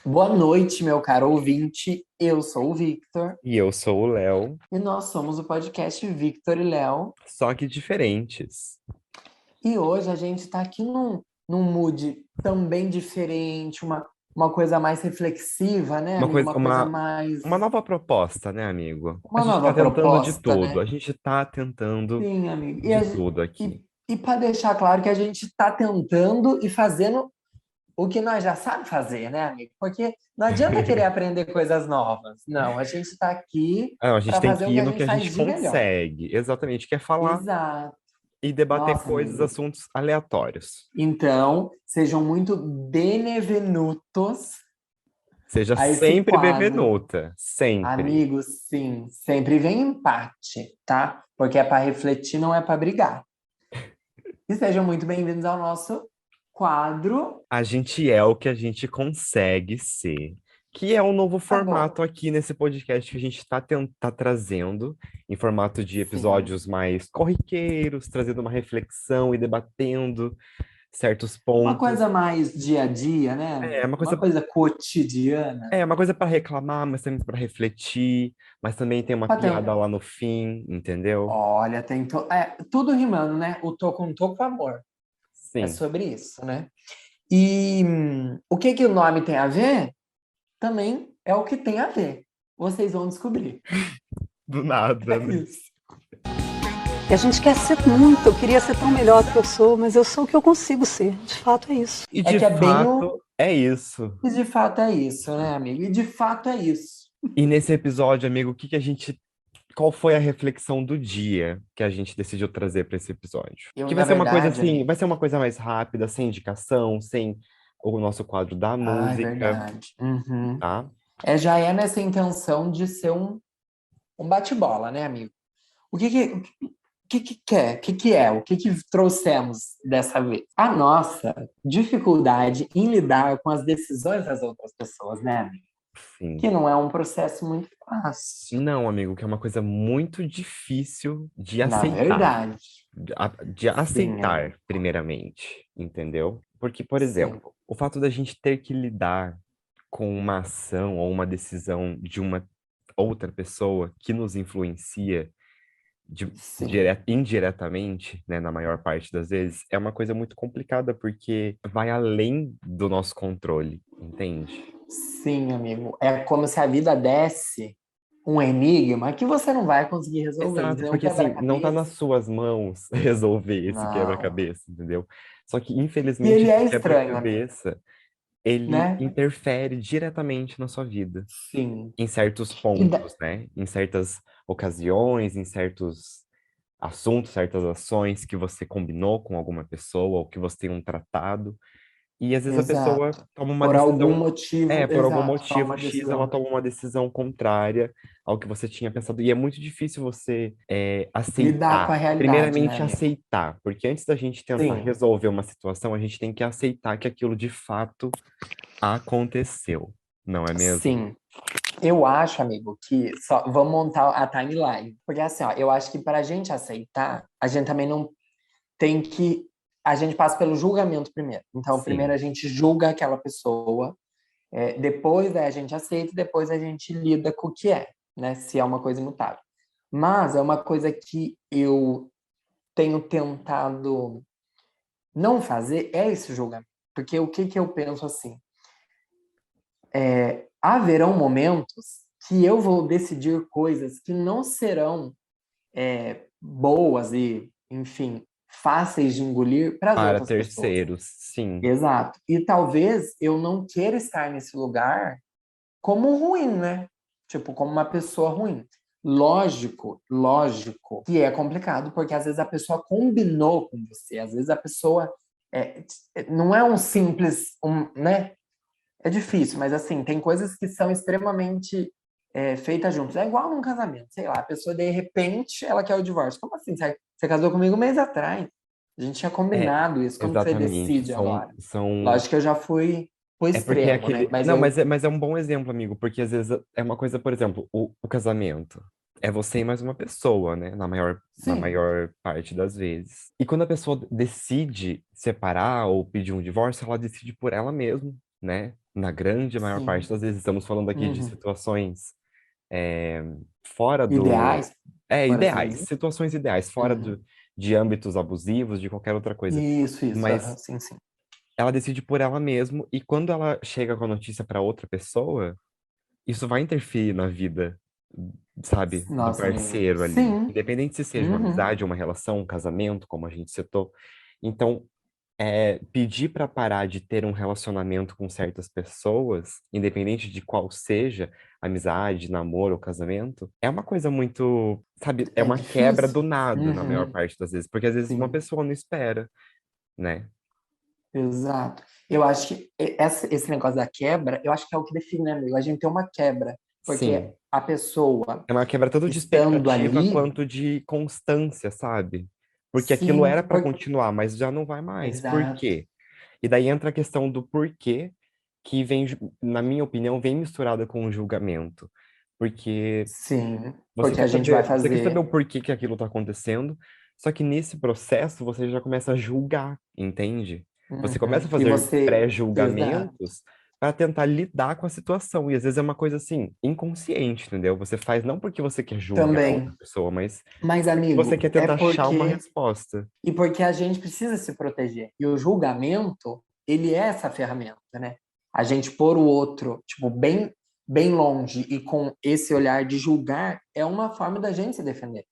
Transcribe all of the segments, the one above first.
Boa noite, meu caro ouvinte. Eu sou o Victor E eu sou o Léo, e nós somos o podcast Victor e Léo. só que diferentes. E hoje a gente está aqui num mood também diferente, uma coisa mais reflexiva, né, Uma amigo? coisa, Uma coisa uma, mais. uma nova proposta, né, amigo? A Uma gente tá nova tentando de proposta, tudo. né? A gente tá tentando Sim, amigo. de tudo aqui. E para deixar claro que a gente está tentando e fazendo o que nós já sabemos fazer, né, amigo? Porque não adianta querer aprender coisas novas. Não, a gente está aqui Não, a gente para tem fazer que o que ir a no que gente a gente faz de melhor. consegue. Exatamente, que é falar Exato. e debater Nossa, coisas, amigo. assuntos aleatórios. Então, sejam muito benevenutos Seja a esse sempre quadro. bevenuta, sempre. Amigos, sim, sempre vem empate, tá? Porque é para refletir, não é para brigar. E sejam muito bem-vindos ao nosso quadro. A gente é o que a gente consegue ser. Que é um novo Tá bom. formato aqui nesse podcast que a gente tá trazendo, em formato de Sim. episódios mais corriqueiros, trazendo uma reflexão e debatendo certos Uma pontos. coisa mais dia a dia, né, É amigo? uma Uma coisa, coisa cotidiana. é uma coisa para reclamar, mas também para refletir, mas também tem uma Pra piada ter- lá no fim, entendeu? Olha, tudo rimando, né? O tô com toco amor. É Sim, sobre isso, né? E o que que o nome tem a ver? Também é o que tem a ver. Vocês vão descobrir. do nada, É né? isso. E a gente quer ser muito, eu queria ser tão melhor do que eu sou, mas eu sou o que eu consigo ser. De fato é isso. E É de que é bem o. fato é isso. E de fato é isso, né, amigo? E de fato é isso. E nesse episódio, amigo, o que que a gente qual foi a reflexão do dia que a gente decidiu trazer para esse episódio? Eu, Que vai na ser uma coisa verdade, assim, amigo. vai ser uma coisa mais rápida, sem indicação, sem o nosso quadro da Ah, é música, verdade. Uhum. tá? Já é nessa intenção de ser um bate-bola, né, amigo? O que que quer? O que é? O que que trouxemos dessa vez? A nossa dificuldade em lidar com as decisões das outras pessoas, né, amigo? Que Sim. não é um processo muito fácil, Não, amigo, que é uma coisa muito difícil de na aceitar, verdade. de Sim, amigo. aceitar, primeiramente, entendeu? Porque, por Sim. exemplo, o fato da gente ter que lidar com uma ação ou uma decisão de uma outra pessoa que nos influencia Sim. indiretamente, né, na maior parte das vezes, é uma coisa muito complicada porque vai além do nosso controle, entende? Sim, amigo. É como se a vida desse um enigma que você não vai conseguir resolver, Exato, entendeu? Um porque assim, não tá nas quebra-cabeça. suas mãos resolver esse Não. quebra-cabeça, entendeu? Só que, E infelizmente, ele esse é estranho, amigo, quebra-cabeça, ele né? interfere diretamente na sua vida, Sim. em certos E da- pontos, né? Em certas ocasiões, em certos assuntos, certas ações que você combinou com alguma pessoa ou que você tem um tratado. E às vezes a pessoa Exato. toma uma Por algum decisão, motivo, por algum exato, toma motivo uma X, ela decisão. toma uma decisão contrária ao que você tinha pensado. E é muito difícil você Lidar com a aceitar, realidade, né, primeiramente amigo? aceitar, porque antes da gente tentar Sim. resolver uma situação, a gente tem que aceitar que aquilo de fato aconteceu, não é mesmo? Sim. Eu acho, amigo, que só vamos montar a timeline. Porque assim, ó, eu acho que para a gente aceitar, a gente também não tem que. A gente passa pelo julgamento primeiro. Então, primeiro Sim, a gente julga aquela pessoa, depois a gente aceita, e depois a gente lida com o que é, né? Se é uma coisa imutável. Mas é uma coisa que eu tenho tentado não fazer, é esse julgamento. Porque o que que eu penso assim? Haverão momentos que eu vou decidir coisas que não serão boas e, enfim, fáceis de engolir para as para outras pessoas. terceiros, sim. Exato. E talvez eu não queira estar nesse lugar como ruim, né? Tipo, como uma pessoa ruim. Lógico que é complicado, porque às vezes a pessoa combinou com você, às vezes a pessoa não é um simples, né? É difícil, mas assim, tem coisas que são extremamente feitas juntos. É igual num casamento, sei lá, a pessoa de repente ela quer o divórcio. Como assim? Você casou comigo um mês atrás. A gente tinha É, combinado isso. Como que você exatamente. decide agora? São Lógico que eu já fui pro É porque é extremo, né? aquele. Mas Não, eu. mas é um bom exemplo, amigo, porque às vezes é uma coisa, por exemplo, o casamento. É você e mais uma pessoa, né? Na Sim, maior parte das vezes. E quando a pessoa decide separar ou pedir um divórcio, ela decide por ela mesma, né? na grande maior parte sim. das vezes. Estamos falando aqui de Uhum. situações é, fora do... Ideais, por assim ideais, dizer. situações ideais, fora Uhum. de âmbitos abusivos, de qualquer outra coisa. Isso, aham, Mas sim, sim. ela decide por ela mesma, e quando ela chega com a notícia para outra pessoa, isso vai interferir na vida, sabe, do Nossa, amigo. parceiro ali. Sim. Independente se seja uma Uhum. amizade, uma relação, um casamento, como a gente citou. Então, pedir para parar de ter um relacionamento com certas pessoas, independente de qual seja, amizade, namoro ou casamento, é uma coisa muito, sabe, é É uma quebra difícil. do nada, na maior Uhum. parte das vezes, porque às vezes uma Sim. pessoa não espera, né? Exato. Eu acho que esse negócio da quebra, eu acho que é o que define, né, amigo? A gente tem uma quebra, porque Sim. a pessoa É uma quebra tanto de estando expectativa ali, quanto de constância, sabe? Porque aquilo era sim, para continuar, mas já não vai mais. Por exato, quê? E daí entra a questão do porquê, que vem, na minha opinião, vem misturada com o julgamento. Porque sim, porque a gente vai você quer saber fazer, o porquê que aquilo tá acontecendo, só que nesse processo você já começa a julgar, entende? Você começa a e fazer você, exato, pré-julgamentos para tentar lidar com a situação. E às vezes é uma coisa assim, inconsciente, entendeu? Você faz não porque você quer julgar a outra também. pessoa, mas Mas, porque você amigo, quer tentar achar uma resposta. e porque a gente precisa se proteger. E o julgamento, ele é essa ferramenta, né? A gente pôr o outro, tipo, bem longe e com esse olhar de julgar é uma forma da gente se defender.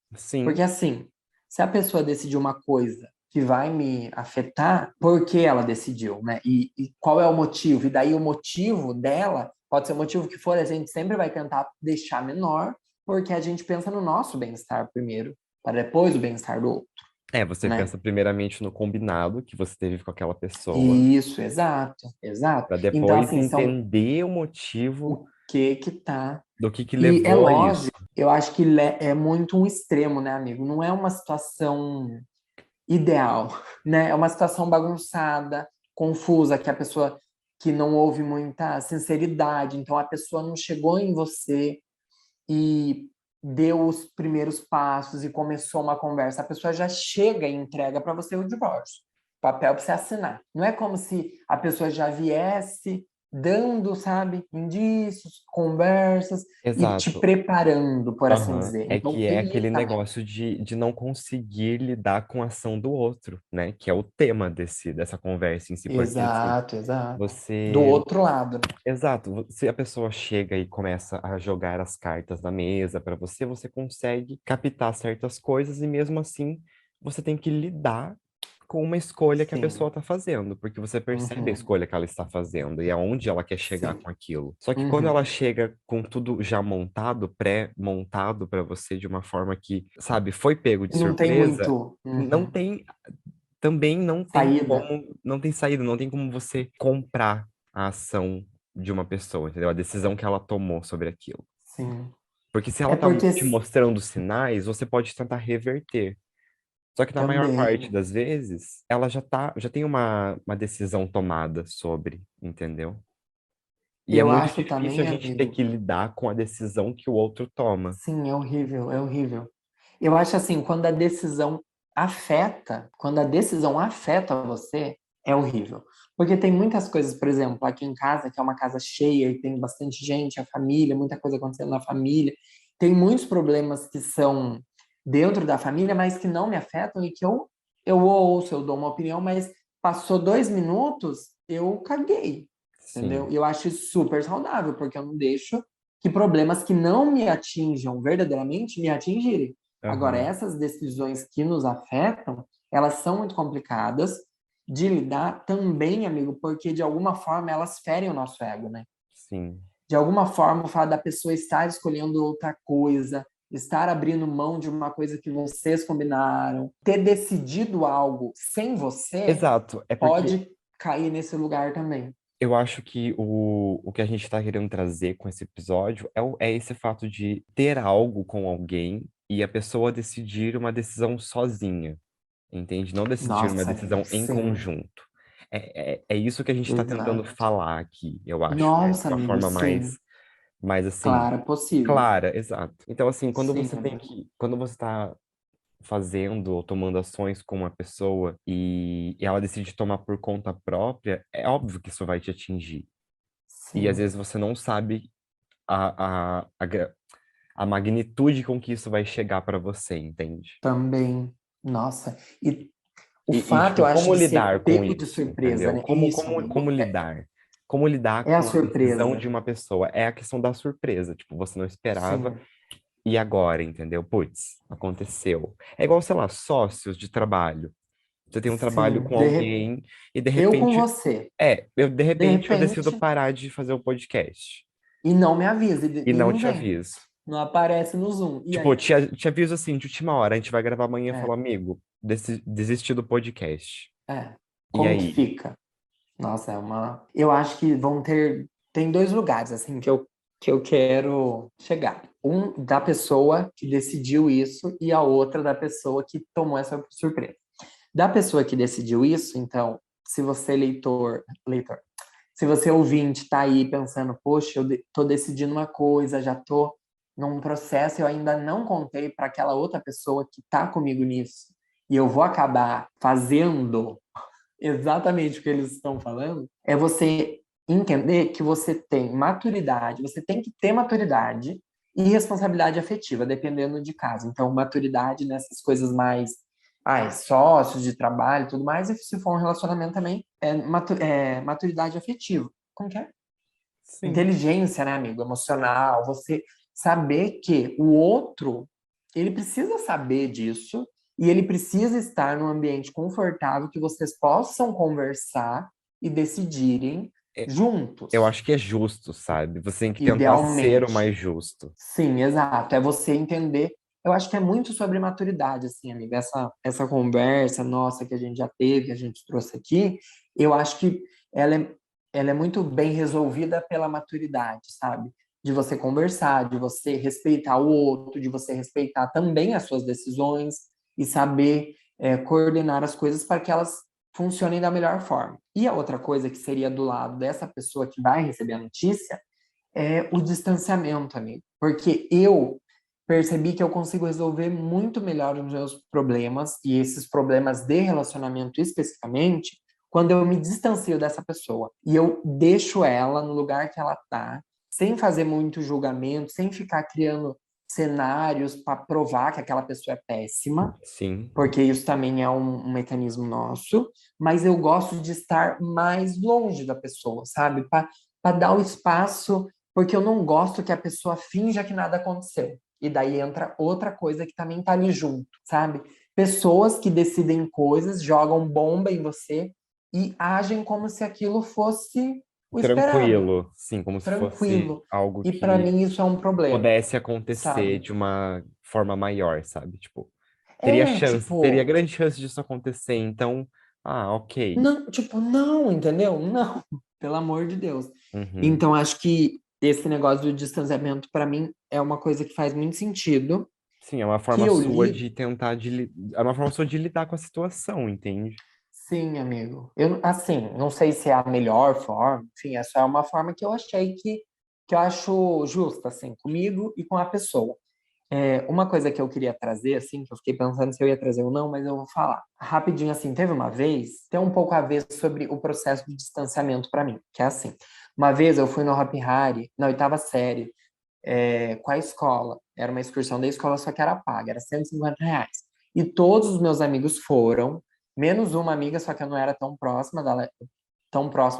Porque Sim, assim, se a pessoa decidir uma coisa que vai me afetar, por que ela decidiu, né? E qual é o motivo? E daí o motivo dela, pode ser o motivo que for, a gente sempre vai tentar deixar menor, porque a gente pensa no nosso bem-estar primeiro, para depois o bem-estar do outro, você né? pensa primeiramente no combinado que você teve com aquela pessoa, Isso, exato, exato. para Então, depois assim, são entender o motivo o que tá. do que E é levou a isso. lógico, eu acho que é muito um extremo, né, amigo? Não é uma situação ideal, né? É uma situação bagunçada, confusa, que a pessoa que não houve muita sinceridade, então a pessoa não chegou em você e deu os primeiros passos e começou uma conversa. A pessoa já chega e entrega para você o divórcio, papel para você assinar. Não é como se a pessoa já viesse dando, sabe, indícios, conversas e te Exato. preparando, por assim Aham. dizer. É Então que é tem aquele isso também. negócio de não conseguir lidar com a ação do outro, né? Que é o tema dessa conversa em si, porque assim, Exato, exato. Do você... outro lado, né? Exato, se a pessoa chega e começa a jogar as cartas na mesa para você, você consegue captar certas coisas e mesmo assim você tem que lidar com uma escolha que a Sim. pessoa está fazendo, porque você percebe a Uhum. escolha que ela está fazendo e aonde ela quer chegar Sim. com aquilo. Só que quando Uhum. ela chega com tudo já montado, pré-montado para você de uma forma que, sabe, foi pego de E não tem surpresa, muito não tem, também saída. não tem saída, não tem como você comprar a ação de uma pessoa, entendeu? A decisão que ela tomou sobre aquilo. Sim. Porque se É ela tá porque te mostrando sinais, você pode tentar reverter. Só que na maior parte também. das vezes, ela já tem uma decisão tomada sobre, entendeu? E é Eu muito acho difícil a também, gente ter amigo, que lidar com a decisão que o outro toma. sim, é horrível, é horrível. Eu acho assim, quando a decisão afeta você, é horrível. Porque tem muitas coisas, por exemplo, aqui em casa, que é uma casa cheia e tem bastante gente, a família, muita coisa acontecendo na família. Tem muitos problemas que são dentro da família, mas que não me afetam e que eu ouço, eu dou uma opinião, mas passou 2 minutos, eu caguei, entendeu? Sim. E eu acho isso super saudável, porque eu não deixo que problemas que não me atinjam verdadeiramente me atingirem. Agora, Aham. essas decisões que nos afetam, elas são muito complicadas de lidar também, amigo, porque de alguma forma elas ferem o nosso ego, né? Sim. De alguma forma, o fato da pessoa estar escolhendo outra coisa, estar abrindo mão de uma coisa que vocês combinaram, ter decidido algo sem você, Exato. É porque pode cair nesse lugar também. eu acho que o que a gente está querendo trazer com esse episódio é esse fato de ter algo com alguém e a pessoa decidir uma decisão sozinha, entende? Não decidir uma Nossa, amigo, decisão em sim, conjunto. É isso que a gente está tentando exato. falar aqui, eu acho, né? De Nossa, uma amigo, forma sim. mais assim, Clara, possível. clara, exato. Então, assim, Sim, amigo. quando você está fazendo ou tomando ações com uma pessoa e ela decide tomar por conta própria, é óbvio que isso vai te atingir. E às Sim, vezes você não sabe a magnitude com que isso vai chegar para você, entende? também. Nossa. E o E, fato, tipo, eu acho, como de ser lidar com pego de isso, surpresa, entendeu? né? Como, Isso, como, como amigo. lidar? Como lidar É a com a decisão surpresa. de uma pessoa? É a questão da surpresa. Tipo, você não esperava, Sim, e agora, entendeu? Putz, aconteceu. É igual, sei lá, sócios de trabalho. Você tem um trabalho sim. com alguém e de Eu com repente, você. de De repente eu decido repente, parar de fazer o podcast e não me avisa, e e não não te vem. aviso. Não aparece no Zoom. E Tipo, aí? te aviso assim, de última hora, a gente vai gravar amanhã e É, falo, amigo, desisti do podcast. é. E Como que aí? fica? Nossa, é uma. Eu acho que vão ter. Tem dois lugares, assim, que eu quero chegar. Um da pessoa que decidiu isso e a outra da pessoa que tomou essa surpresa. Da pessoa que decidiu isso, então, se você, leitor, se você ouvinte está aí pensando, poxa, tô decidindo uma coisa, já tô num processo, eu ainda não contei para aquela outra pessoa que está comigo nisso, e eu vou acabar fazendo exatamente o que eles estão falando, é você entender que você tem maturidade, você tem que ter maturidade e responsabilidade afetiva, dependendo de caso. Então, maturidade nessas coisas mais, sócios de trabalho e tudo mais, e se for um relacionamento também, maturidade afetiva. Como que é? Sim. Inteligência, né, amigo? Emocional, você saber que o outro, ele precisa saber disso e ele precisa estar num ambiente confortável que vocês possam conversar e decidirem É, eu juntos, acho que é justo, sabe? Você tem que tentar ser o idealmente. mais justo. Sim, exato. É você entender. Eu acho que é muito sobre maturidade, assim, amiga. Essa conversa nossa que a gente já teve, que a gente trouxe aqui, eu acho que ela é muito bem resolvida pela maturidade, sabe? De você conversar, de você respeitar o outro, de você respeitar também as suas decisões e saber coordenar as coisas para que elas funcionem da melhor forma. E a outra coisa que seria do lado dessa pessoa que vai receber a notícia é o distanciamento, amigo. Porque eu percebi que eu consigo resolver muito melhor os meus problemas, e esses problemas de relacionamento especificamente, quando eu me distancio dessa pessoa. E eu deixo ela no lugar que ela tá, sem fazer muito julgamento, sem ficar criando cenários para provar que aquela pessoa é péssima, Sim. porque isso também é um mecanismo nosso, mas eu gosto de estar mais longe da pessoa, sabe? Para dar o espaço, porque eu não gosto que a pessoa finja que nada aconteceu. E daí entra outra coisa que também tá ali junto, sabe? Pessoas que decidem coisas, jogam bomba em você e agem como se aquilo fosse o esperado, Tranquilo, sim, como se fosse tranquilo. algo E para que mim isso é um problema, pudesse acontecer sabe? de uma forma maior, sabe? Tipo, teria Tipo, grande chance disso acontecer, então, ok. não, tipo, não, entendeu? Não, pelo amor de Deus. Uhum. Então, acho que esse negócio do distanciamento, para mim, é uma coisa que faz muito sentido, Sim, é uma que forma eu sua li, de tentar, é uma forma sua de lidar com a situação, entende? sim, amigo. Eu, assim, não sei se é a melhor forma, enfim, essa é uma forma que eu achei que eu acho justa, assim, comigo e com a pessoa. Uma coisa que eu queria trazer, assim, que eu fiquei pensando se eu ia trazer ou não, mas eu vou falar. Rapidinho, assim, teve uma vez, tem um pouco a ver sobre o processo de distanciamento para mim, que é assim. Uma vez eu fui no Hopi Hari, na oitava série, com a escola. Era uma excursão da escola, só que era paga, era R$ 150. E todos os meus amigos foram, menos uma amiga, só que eu não era tão próximo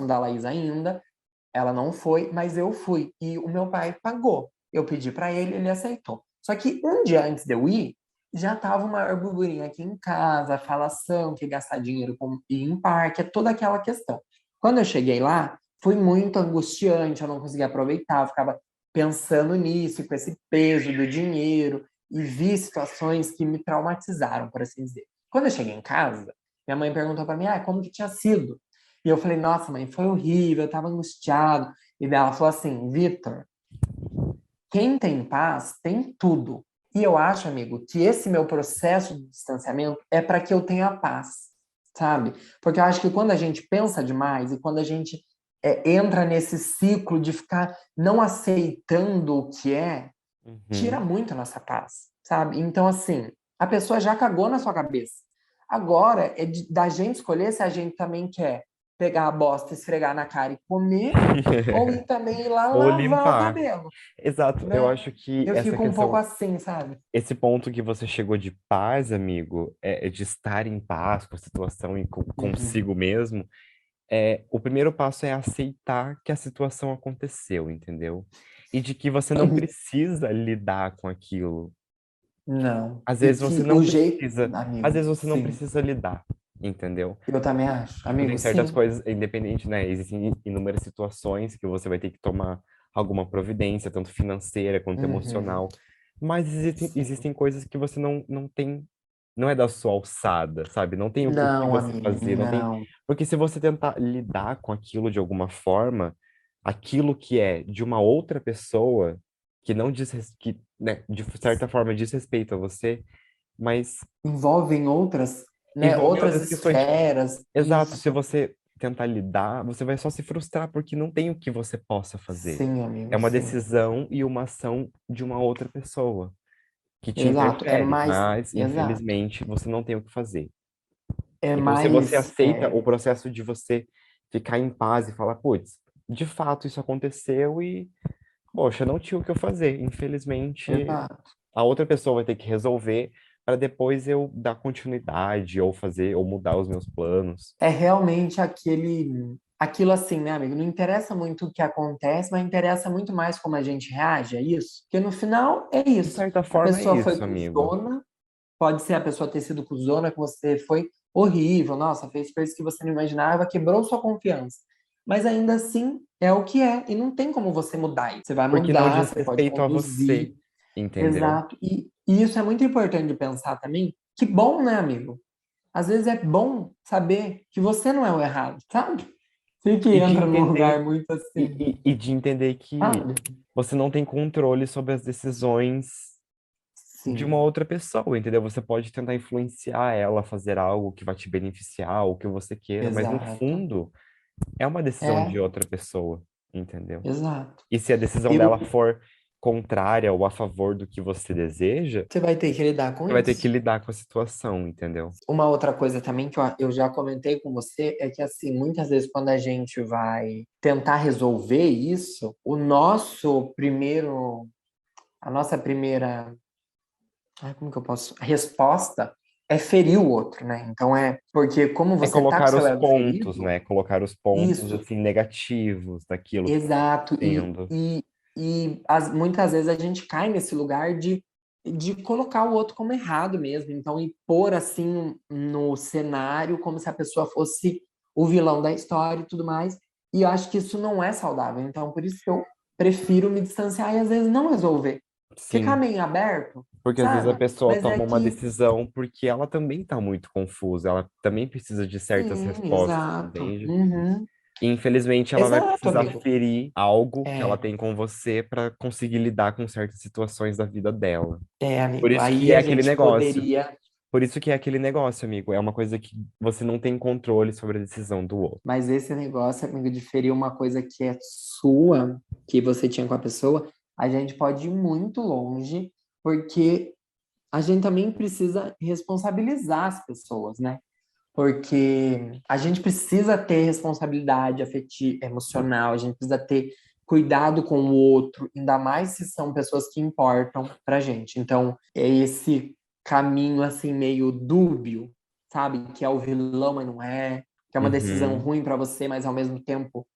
da Laís ainda. Ela não foi, mas eu fui. E o meu pai pagou. Eu pedi para ele, ele aceitou. Só que um dia antes de eu ir, já tava uma burburinho aqui em casa, falação, que gastar dinheiro com ir em parque, é toda aquela questão. Quando eu cheguei lá, foi muito angustiante, eu não conseguia aproveitar, eu ficava pensando nisso, com esse peso do dinheiro, e vi situações que me traumatizaram, por assim dizer. Quando eu cheguei em casa, minha mãe perguntou para mim, como que tinha sido? E eu falei, nossa, mãe, foi horrível, eu tava angustiado. E daí ela falou assim, Vitor, quem tem paz tem tudo. E eu acho, amigo, que esse meu processo de distanciamento é para que eu tenha paz, sabe? Porque eu acho que quando a gente pensa demais e quando a gente entra nesse ciclo de ficar não aceitando o que tira Uhum. muito a nossa paz, sabe? Então, assim, a pessoa já cagou na sua cabeça. Agora é da gente escolher se a gente também quer pegar a bosta, esfregar na cara e comer, ou ir também ir lá Ou lavar o limpar. cabelo, Exato, eu né? acho que Eu essa fico um pouco questão, assim, sabe? esse ponto que você chegou de paz, amigo, é de estar em paz com a situação e Uhum. consigo mesmo, o primeiro passo é aceitar que a situação aconteceu, entendeu? E de que você não precisa lidar com aquilo. Não. Às E vezes você que não o jeito, precisa, às amigo, vezes você não sim, precisa lidar, entendeu? eu também acho. Então, tem Amigo, certas sim. coisas, independente, né? Existem inúmeras situações que você vai ter que tomar alguma providência, tanto financeira quanto Uhum. emocional. Mas Sim. existem coisas que você não tem, não é da sua alçada, sabe? Não tem o que Não, você amigo, fazer, não tem. não. Porque se você tentar lidar com aquilo de alguma forma, aquilo que é de uma outra pessoa, que não diz, que, né, de certa forma diz respeito a você, mas Envolvem outras, né, envolve outras outras questões. esferas. Exato, se Isso. você tentar lidar, você vai só se frustrar porque não tem o que você possa fazer. Sim, É amigo, uma sim. decisão e uma ação de uma outra pessoa que te Exato. É interfere, mais, mas exato. infelizmente você não tem o que fazer. É Então, se você mais, aceita o processo de você ficar em paz e falar, putz, de fato isso aconteceu e, poxa, não tinha o que eu fazer. Infelizmente, exato. a outra pessoa vai ter que resolver para depois eu dar continuidade ou fazer ou mudar os meus planos. É realmente aquilo assim, né, amigo? Não interessa muito o que acontece, mas interessa muito mais como a gente reage a isso. Porque no final é De isso. certa A forma é pessoa foi isso, amigo. cuzona, pode ser a pessoa ter sido cuzona, que você foi horrível, nossa, fez coisas que você não imaginava, quebrou sua confiança. Mas ainda assim é o que é, e não tem como você mudar isso. Você vai Porque não mudar, diz você pode respeito a conduzir, você, entendeu? exato. E isso é muito importante de pensar também. Que bom, né, amigo? Às vezes é bom saber que você não é o errado, sabe? Você que E de entra num lugar entender muito assim, e de entender que sabe? você não tem controle sobre as decisões de uma Sim, outra pessoa, entendeu? Você pode tentar influenciar ela a fazer algo que vai te beneficiar, o que você queira, mas no exato. fundo é uma decisão de É, outra pessoa, entendeu? exato. E se a decisão Eu, dela for contrária ou a favor do que você deseja, você vai ter que lidar com você vai ter que isso. lidar com a situação, entendeu? Uma outra coisa também que eu já comentei com você é que, assim, muitas vezes quando a gente vai tentar resolver isso, a nossa primeira, como que eu posso, resposta é ferir o outro, né? Então é porque como É você tá com colocar seu os ego pontos, ferido, né? Colocar os pontos isso, assim negativos daquilo que está exato, acontecendo. muitas vezes a gente cai nesse lugar de colocar o outro como errado mesmo, então, e pôr assim no cenário como se a pessoa fosse o vilão da história e tudo mais, e eu acho que isso não é saudável, então por isso que eu prefiro me distanciar e às vezes não resolver, ficar Sim, meio aberto, porque às vezes a sabe? pessoa Mas é toma uma que, decisão porque ela também está muito confusa, ela também precisa de certas sim, respostas, exato, entende? uhum. E infelizmente ela vai Exato, precisar amigo. ferir algo que ela É, tem com você para conseguir lidar com certas situações da vida dela. Por amigo, isso que aí é a aquele gente negócio. poderia. Por isso que é aquele negócio, amigo. É uma coisa que você não tem controle sobre a decisão do outro. Mas esse negócio, amigo, de ferir uma coisa que é sua, que você tinha com a pessoa, a gente pode ir muito longe, porque a gente também precisa responsabilizar as pessoas, né? Porque a gente precisa ter responsabilidade afetiva, emocional, a gente precisa ter cuidado com o outro, ainda mais se são pessoas que importam pra gente. Então, é esse caminho assim meio dúbio, sabe? Que é o vilão, mas não é, que é uma decisão Uhum. ruim pra você, mas ao mesmo tempo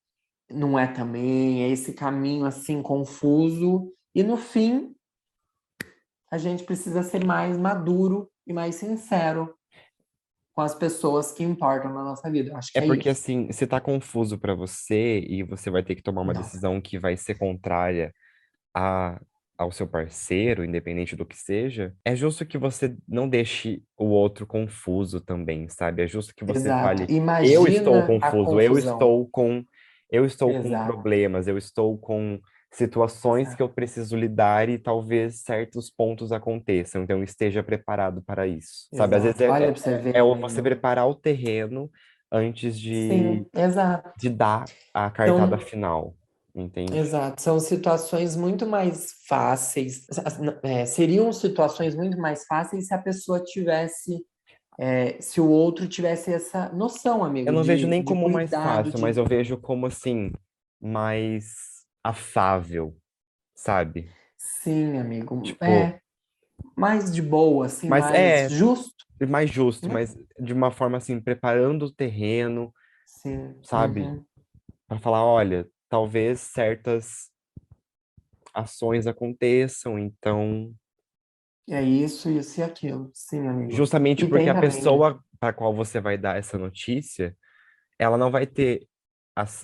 não é também. É esse caminho assim confuso e no fim a gente precisa ser mais maduro e mais sincero com as pessoas que importam na nossa vida. Eu acho É que é porque isso. assim, se tá confuso pra você e você vai ter que tomar uma Não. decisão que vai ser contrária a, ao seu parceiro, independente do que seja, é justo que você não deixe o outro confuso também, sabe? É justo que você Exato. fale, eu estou Imagina a confuso, confusão. eu estou com Exato. problemas, eu estou com situações que eu Exato. preciso lidar e talvez certos pontos aconteçam, então esteja preparado para isso, sabe? Às vezes Exato. Olha para você ver, você amigo. preparar o terreno antes Sim, exato. de dar a cartada São, final, entende? exato. São situações muito mais fáceis. Seriam situações muito mais fáceis se a pessoa tivesse se o outro tivesse essa noção, amigo, Eu não vejo nem de como mais cuidado, fácil, mas de... eu vejo como, assim, mais afável, sabe? Sim, amigo. Tipo, Mais de boa, assim, mas mais justo, mais justo, né? mas de uma forma assim, preparando o terreno, Sim. sabe? Uhum. Para falar, olha, talvez certas ações aconteçam, então, É isso e aquilo. Sim, amigo. justamente E porque tem a também, né? pessoa para qual você vai dar essa notícia, ela não vai ter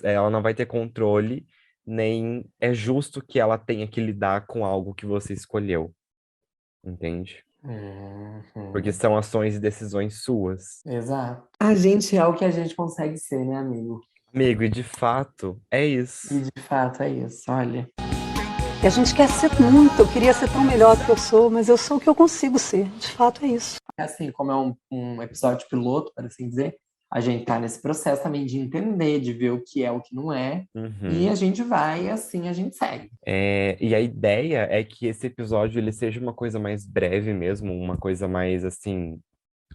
ela não vai ter controle, nem é justo que ela tenha que lidar com algo que você escolheu, entende? Porque Uhum. são ações e decisões suas. Exato. A gente é o que a gente consegue ser, né, amigo? Amigo, e de fato, é isso. E de fato é isso, olha. E a gente quer ser muito, eu queria ser tão melhor do que eu sou, mas eu sou o que eu consigo ser. De fato é isso. Assim, como é um episódio piloto, para assim dizer, a gente tá nesse processo também de entender, de ver o que é, o que não é, e Uhum. a gente vai, assim, a gente segue. E a ideia é que esse episódio ele seja uma coisa mais breve mesmo, uma coisa mais assim,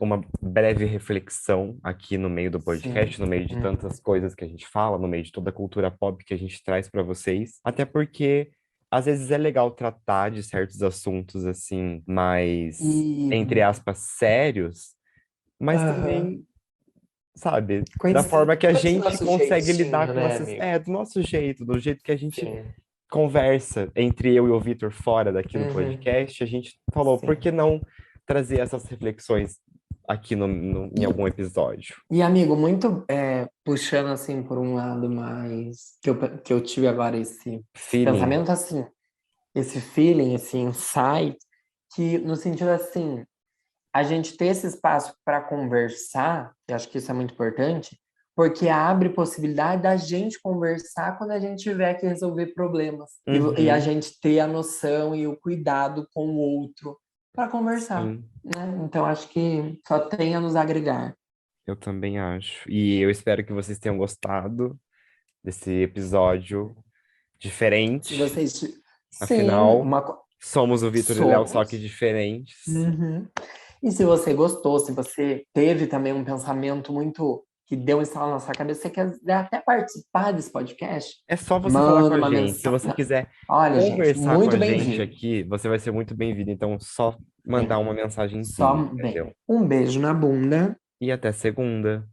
uma breve reflexão aqui no meio do Sim. podcast, no meio de tantas coisas que a gente fala, no meio de toda a cultura pop que a gente traz para vocês. Até porque às vezes é legal tratar de certos assuntos assim, mais, E, entre aspas, sérios, mas aham, também, sabe, com da esse, forma que a com esse gente nosso consegue lidar jeitinho, com né, essas, amigo? do nosso jeito, do jeito que a gente Sim. conversa entre eu e o Vitor fora daqui do Uhum, podcast, a gente falou, por sim. que não trazer essas reflexões aqui em E, algum episódio? amigo, muito puxando assim por um lado mais que eu tive agora esse Feeling. pensamento assim, esse feeling, esse insight, que no sentido assim, a gente ter esse espaço para conversar, eu acho que isso é muito importante, porque abre possibilidade da gente conversar quando a gente tiver que resolver problemas e a Uhum, gente ter a noção e o cuidado com o outro para conversar, sim, né? Então acho que só tem a nos agregar. eu também acho. E eu espero que vocês tenham gostado desse episódio Se diferente. vocês, sim, Afinal, somos o Vitor e o Léo, só que somos. diferentes. Uhum. E se você gostou, se você teve também um pensamento muito que deu um estalo na sua cabeça, você quer até participar desse podcast, É só você falar com manda a uma gente. Se mensagem. você quiser Olha, gente, conversar com muito a gente bem-vindo. aqui, você vai ser muito bem-vindo. Então, só mandar Sim, uma só mensagenzinha, bem. entendeu? Um beijo na bunda. E até segunda.